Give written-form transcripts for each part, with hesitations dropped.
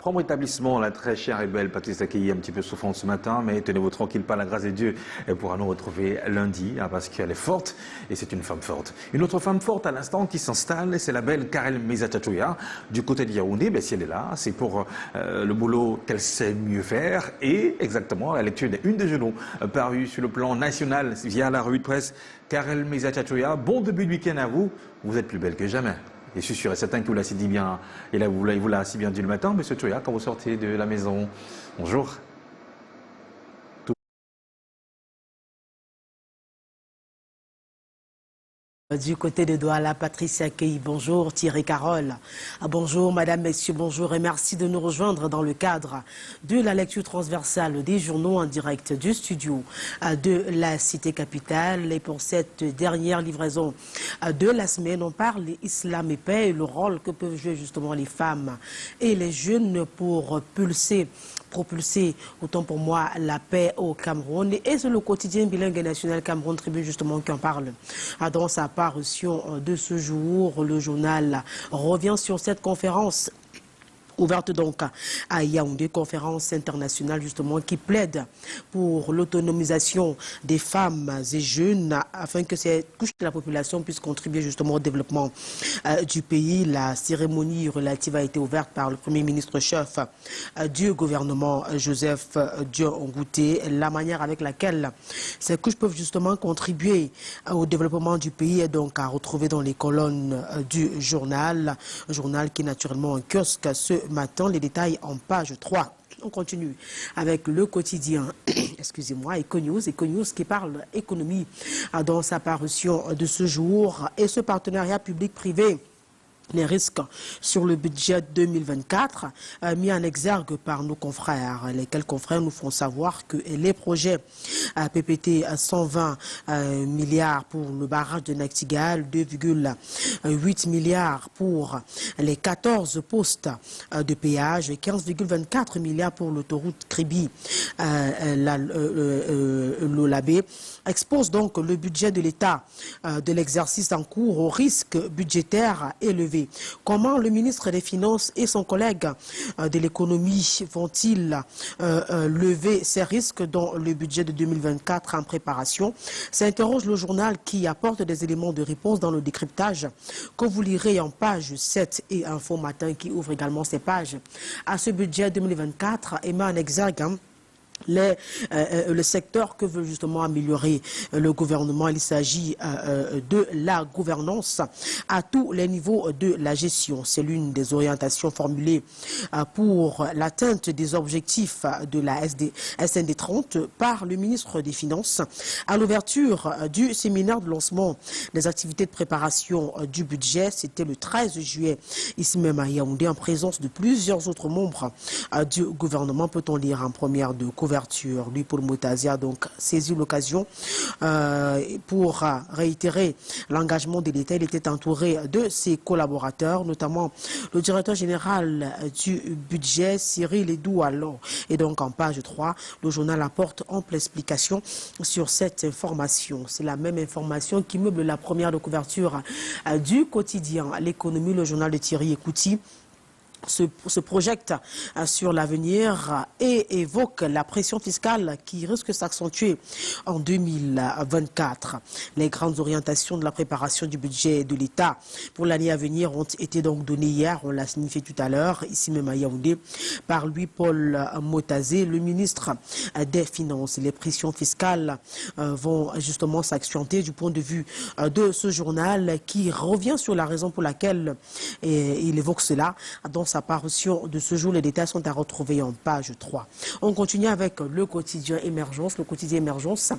Prompt rétablissement, la très chère et belle Patricia Akei, un petit peu souffrante ce matin, mais tenez-vous tranquille, par la grâce de Dieu, elle pourra nous retrouver lundi, parce qu'elle est forte, et c'est une femme forte. Une autre femme forte à l'instant qui s'installe, c'est la belle Karel Mezatatouya, du côté de Yaoundé. Si elle est là, c'est pour le boulot qu'elle sait mieux faire, et exactement la lecture d'une des genoux parue sur le plan national via la revue de presse. Karel Mezatatouya, bon début de week-end à vous, vous êtes plus belle que jamais. Et je suis sûr et certain que vous l'avez si bien, et là vous l'avez si bien dit le matin, monsieur Touya, quand vous sortez de la maison. Bonjour. Du côté de Douala, Patricia Akei, bonjour. Thierry Carole, bonjour madame, messieurs, bonjour et merci de nous rejoindre dans le cadre de la lecture transversale des journaux en direct du studio de la cité capitale. Et pour cette dernière livraison de la semaine, on parle islam et paix et le rôle que peuvent jouer justement les femmes et les jeunes pour propulser, autant pour moi, la paix au Cameroun. Et c'est le quotidien bilingue national Cameroun Tribune justement qui en parle. Dans sa parution de ce jour, le journal revient sur cette conférence ouverte donc à Yaoundé, conférence internationale justement qui plaide pour l'autonomisation des femmes et jeunes afin que ces couches de la population puissent contribuer justement au développement du pays. La cérémonie relative a été ouverte par le Premier ministre chef du gouvernement Joseph Dion-Ngouté. La manière avec laquelle ces couches peuvent justement contribuer au développement du pays est donc à retrouver dans les colonnes du journal, un journal qui est naturellement en kiosque ce matin, les détails en page 3. On continue avec le quotidien, excusez-moi, Econews qui parle économie dans sa parution de ce jour et ce partenariat public-privé. Les risques sur le budget 2024 mis en exergue par nos confrères. Lesquels confrères nous font savoir que les projets PPT 120 milliards pour le barrage de Nachtigal, 2,8 milliards pour les 14 postes de péage, 15,24 milliards pour l'autoroute Kribi Lolabé, expose donc le budget de l'État de l'exercice en cours au risque budgétaire élevé. Comment le ministre des Finances et son collègue de l'économie vont-ils lever ces risques dans le budget de 2024 en préparation? S'interroge le journal qui apporte des éléments de réponse dans le décryptage que vous lirez en page 7 et Info Matin qui ouvre également ces pages à ce budget 2024 et met en exergue le secteur que veut justement améliorer le gouvernement. Il s'agit de la gouvernance à tous les niveaux de la gestion. C'est l'une des orientations formulées pour l'atteinte des objectifs de la SND 30 par le ministre des Finances à l'ouverture du séminaire de lancement des activités de préparation du budget. C'était le 13 juillet, ici même à Yaoundé, en présence de plusieurs autres membres du gouvernement. Peut-on lire en première de couverture. Lui, Paul Moutazia, donc, saisi l'occasion pour réitérer l'engagement de l'État. Il était entouré de ses collaborateurs, notamment le directeur général du budget, Cyril Edoualo. Et donc, en page 3, le journal apporte ample explication sur cette information. C'est la même information qui meuble la première de couverture du quotidien L'économie, le journal de Thierry Ekouti se projette sur l'avenir et évoque la pression fiscale qui risque de s'accentuer en 2024. Les grandes orientations de la préparation du budget de l'État pour l'année à venir ont été donc données hier, on l'a signifié tout à l'heure, ici même à Yaoundé, par lui Paul Motazé, le ministre des Finances. Les pressions fiscales vont justement s'accentuer du point de vue de ce journal qui revient sur la raison pour laquelle il évoque cela dans sa parution de ce jour. Les détails sont à retrouver en page 3. On continue avec le quotidien Émergence. Le quotidien Émergence,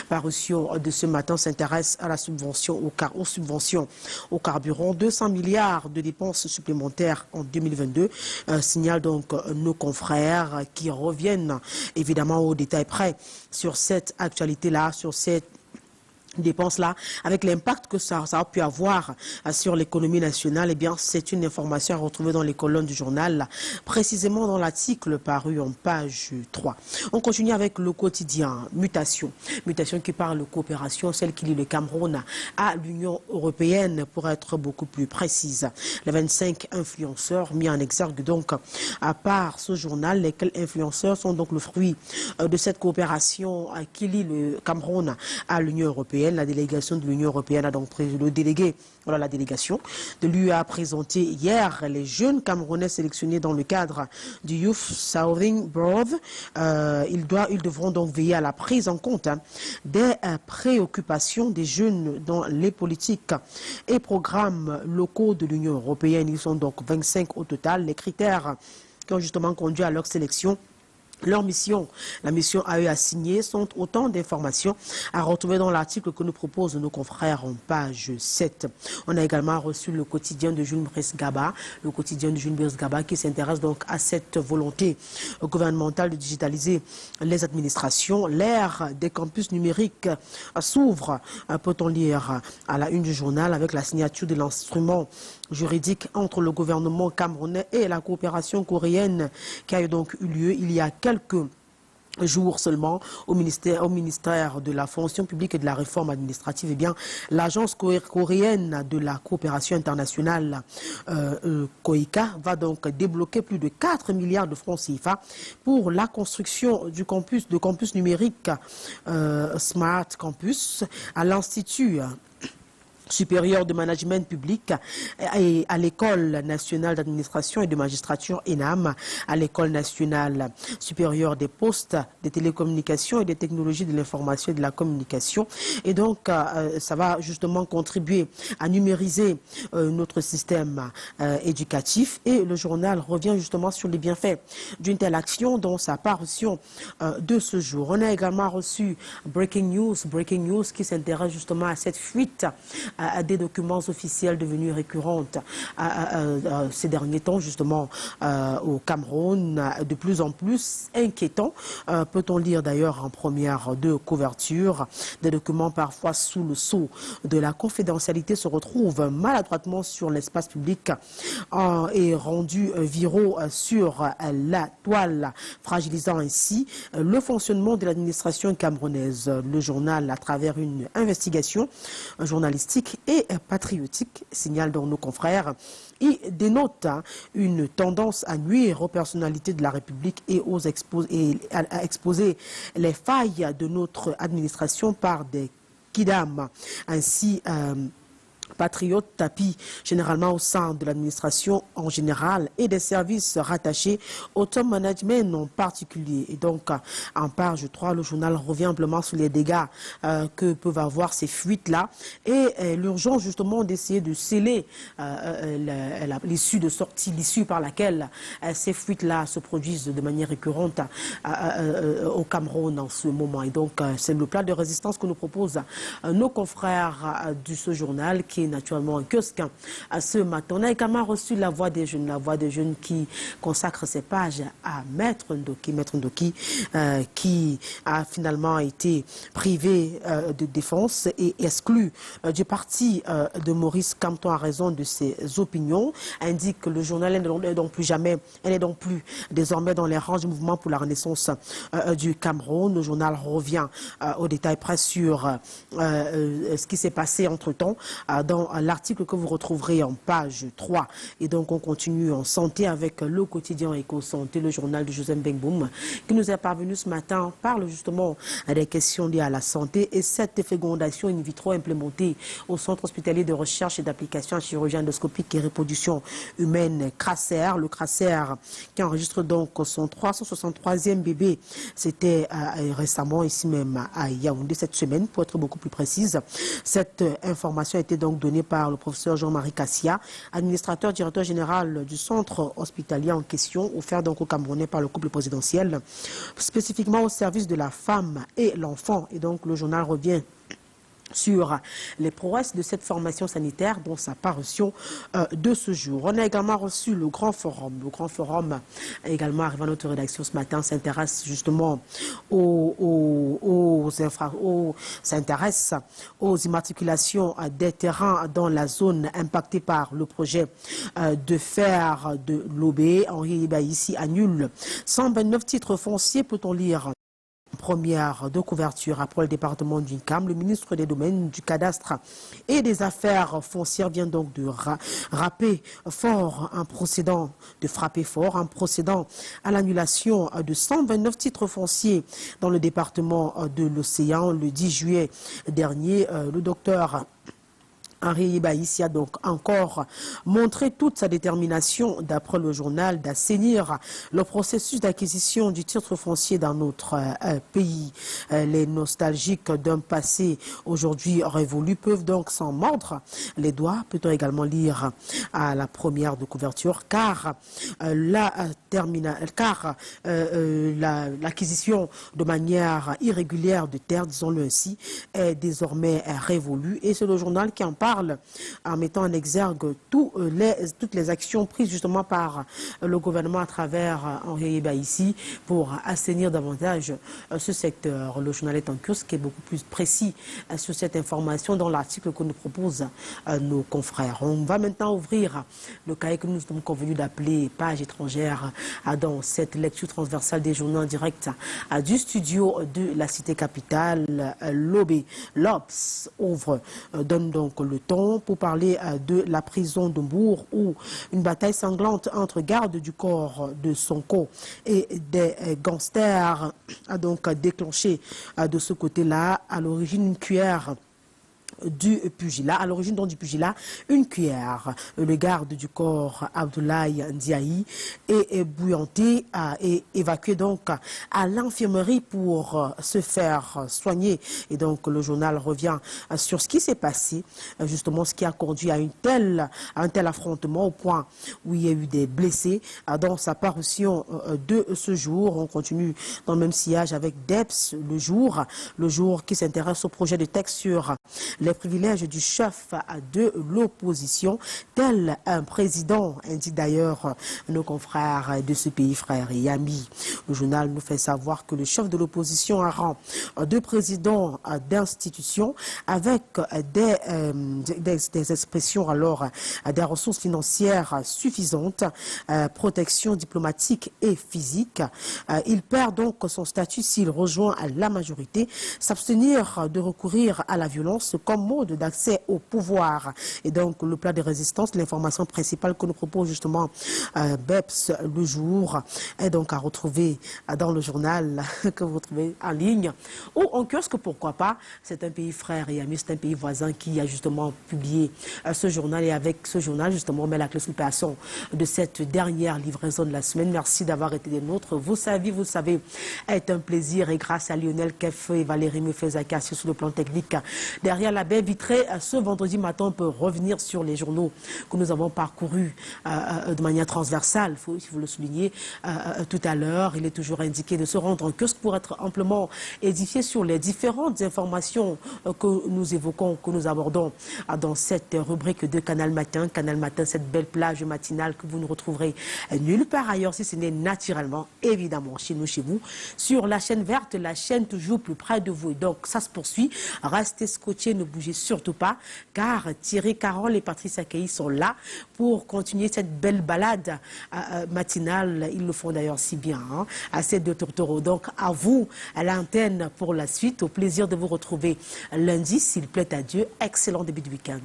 parution de ce matin, s'intéresse à la subvention aux subventions au carburant. 200 milliards de dépenses supplémentaires en 2022. Signale donc nos confrères qui reviennent évidemment aux détails près sur cette actualité-là, sur cette dépenses-là, avec l'impact que ça a pu avoir sur l'économie nationale, eh bien, c'est une information à retrouver dans les colonnes du journal, précisément dans l'article paru en page 3. On continue avec le quotidien Mutation. Mutation qui parle de coopération, celle qui lie le Cameroun à l'Union européenne, pour être beaucoup plus précise. Les 25 influenceurs mis en exergue donc à part ce journal, lesquels influenceurs sont donc le fruit de cette coopération qui lie le Cameroun à l'Union européenne. La délégation de l'Union européenne a donc pris le délégué, voilà la délégation, de lui a présenté hier les jeunes Camerounais sélectionnés dans le cadre du Youth Southern Board. Ils devront donc veiller à la prise en compte des préoccupations des jeunes dans les politiques et programmes locaux de l'Union européenne. Ils sont donc 25 au total. Les critères qui ont justement conduit à leur sélection, leur mission, la mission à eux assignée, sont autant d'informations à retrouver dans l'article que nous proposent nos confrères en page 7. On a également reçu le quotidien de Jules Brice Gaba, qui s'intéresse donc à cette volonté gouvernementale de digitaliser les administrations. L'ère des campus numériques s'ouvre, peut-on lire à la une du journal, avec la signature de l'instrument juridique entre le gouvernement camerounais et la coopération coréenne qui a donc eu lieu il y a quelques jours seulement au ministère de la fonction publique et de la réforme administrative. Eh bien, l'agence coréenne de la coopération internationale, COICA, va donc débloquer plus de 4 milliards de francs CFA pour la construction du campus numérique Smart Campus à l'Institut supérieur de management public et à l'école nationale d'administration et de magistrature ENAM, à l'école nationale supérieure des postes, des télécommunications et des technologies de l'information et de la communication. Et donc, ça va justement contribuer à numériser notre système éducatif. Et le journal revient justement sur les bienfaits d'une telle action dans sa parution de ce jour. On a également reçu Breaking News qui s'intéresse justement à cette fuite à des documents officiels devenus récurrentes ces derniers temps, justement au Cameroun, de plus en plus inquiétant. Peut-on lire d'ailleurs en première de couverture, des documents parfois sous le sceau de la confidentialité se retrouvent maladroitement sur l'espace public et rendus viraux sur la toile, fragilisant ainsi le fonctionnement de l'administration camerounaise. Le journal, à travers une investigation journalistique et patriotique, signale donc nos confrères, il dénote une tendance à nuire aux personnalités de la République et à exposer les failles de notre administration par des kidams. Ainsi, patriotes tapis généralement au sein de l'administration en général et des services rattachés au top management en particulier. Et donc, en page 3, le journal revient amplement sur les dégâts que peuvent avoir ces fuites-là et l'urgence justement d'essayer de sceller l'issue de sortie, l'issue par laquelle ces fuites-là se produisent de manière récurrente au Cameroun en ce moment. Et donc, c'est le plan de résistance que nous proposent nos confrères de ce journal qui est naturellement un kiosque ce matin. On a également reçu la voix des jeunes qui consacre ses pages à Maître Ndoki, qui a finalement été privé de défense et exclu du parti de Maurice Kamto en raison de ses opinions, indique que le journal n'est donc plus désormais dans les rangs du mouvement pour la renaissance du Cameroun. Le journal revient au détail près sur ce qui s'est passé entre-temps dans l'article que vous retrouverez en page 3. Et donc on continue en santé avec le quotidien Éco-Santé, le journal de Joseph Benboum, qui nous est parvenu ce matin, parle justement des questions liées à la santé et cette fécondation in vitro implémentée au Centre hospitalier de recherche et d'application en chirurgie endoscopique et reproduction humaine CRACER. Le CRACER qui enregistre donc son 363e bébé. C'était récemment ici même à Yaoundé cette semaine, pour être beaucoup plus précise. Cette information a été donc donnée par le professeur Jean-Marie Kassia, administrateur directeur général du centre hospitalier en question, offert donc aux Camerounais par le couple présidentiel, spécifiquement au service de la femme et l'enfant. Et donc le journal revient sur les prouesses de cette formation sanitaire dont sa parution de ce jour. On a également reçu le Grand Forum. Le Grand Forum, également arrivé à notre rédaction ce matin, s'intéresse justement s'intéresse aux immatriculations des terrains dans la zone impactée par le projet de fer de l'Obé. Henri Baïssi annule 129 titres fonciers, peut-on lire. Première de couverture après le département du Cam, le ministre des Domaines, du Cadastre et des Affaires foncières vient donc de frapper fort un procédant à l'annulation de 129 titres fonciers dans le département de l'Océan. Le 10 juillet dernier, le docteur Henri Baïssi a donc encore montré toute sa détermination, d'après le journal, d'assainir le processus d'acquisition du titre foncier dans notre pays. Les nostalgiques d'un passé aujourd'hui révolu peuvent donc s'en mordre les doigts, peut-on également lire à la première de couverture, car l'acquisition de manière irrégulière de terres, disons-le ainsi, est désormais révolue. Et c'est le journal qui en parle en mettant en exergue toutes les actions prises justement par le gouvernement à travers Henri Baïssi pour assainir davantage ce secteur. Le journal est en course qui est beaucoup plus précis sur cette information dans l'article que nous proposent nos confrères. On va maintenant ouvrir le cahier que nous sommes convenus d'appeler page étrangère dans cette lecture transversale des journaux en direct du studio de la cité capitale, l'Obé. L'Obs donne donc le ton pour parler de la prison de Mbour où une bataille sanglante entre gardes du corps de Sonko et des gangsters a donc déclenché de ce côté-là à l'origine une cuillère du pugilat, une cuillère. Le garde du corps Abdoulaye Ndiaye est bouillanté et évacué donc à l'infirmerie pour se faire soigner. Et donc le journal revient sur ce qui s'est passé, justement ce qui a conduit à un tel affrontement au point où il y a eu des blessés. Dans sa parution de ce jour, on continue dans le même sillage avec DEPS, le jour qui s'intéresse au projet de texte sur les privilèges du chef de l'opposition, tel un président, indique d'ailleurs nos confrères de ce pays, frères et amis. Le journal nous fait savoir que le chef de l'opposition a rang de président d'institution avec des expressions alors des ressources financières suffisantes, protection diplomatique et physique. Il perd donc son statut s'il rejoint la majorité, s'abstenir de recourir à la violence comme mode d'accès au pouvoir. Et donc le plat de résistance, l'information principale que nous propose justement BEPS le jour, est donc à retrouver dans le journal que vous trouvez en ligne ou en kiosque, pourquoi pas. C'est un pays frère et ami, c'est un pays voisin qui a justement publié ce journal, et avec ce journal justement on met la clé sous le paillasson de cette dernière livraison de la semaine. Merci d'avoir été des nôtres. Vous le savez, est un plaisir, et grâce à Lionel Keffe et Valérie Mefezaka sur le plan technique derrière la baie vitrée, ce vendredi matin, on peut revenir sur les journaux que nous avons parcourus de manière transversale. Il faut le souligner tout à l'heure. Il est toujours indiqué de se rendre en kiosque pour être amplement édifié sur les différentes informations que nous évoquons, que nous abordons dans cette rubrique de Canal Matin. Canal Matin, cette belle plage matinale que vous ne retrouverez nulle part ailleurs, si ce n'est naturellement, évidemment, chez nous, chez vous, sur la chaîne verte, la chaîne toujours plus près de vous. Et donc, ça se poursuit. Restez scotchés, ne bougez surtout pas, car Thierry Carole et Patrice Akei sont là pour continuer cette belle balade matinale. Ils le font d'ailleurs si bien, à cette de Tortoro. Donc, à vous, à l'antenne pour la suite. Au plaisir de vous retrouver lundi, s'il plaît à Dieu. Excellent début de week-end.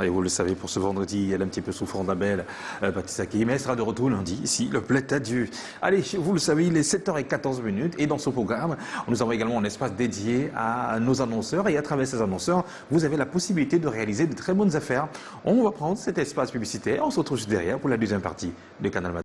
Et vous le savez, pour ce vendredi, elle est un petit peu souffrant d'Abel, Patisaki, mais elle sera de retour lundi, ici, le plaît à Dieu. Allez, vous le savez, il est 7h14 et dans ce programme, nous avons également un espace dédié à nos annonceurs, et à travers ces annonceurs, vous avez la possibilité de réaliser de très bonnes affaires. On va prendre cet espace publicitaire, on se retrouve juste derrière pour la deuxième partie de Canal Matin.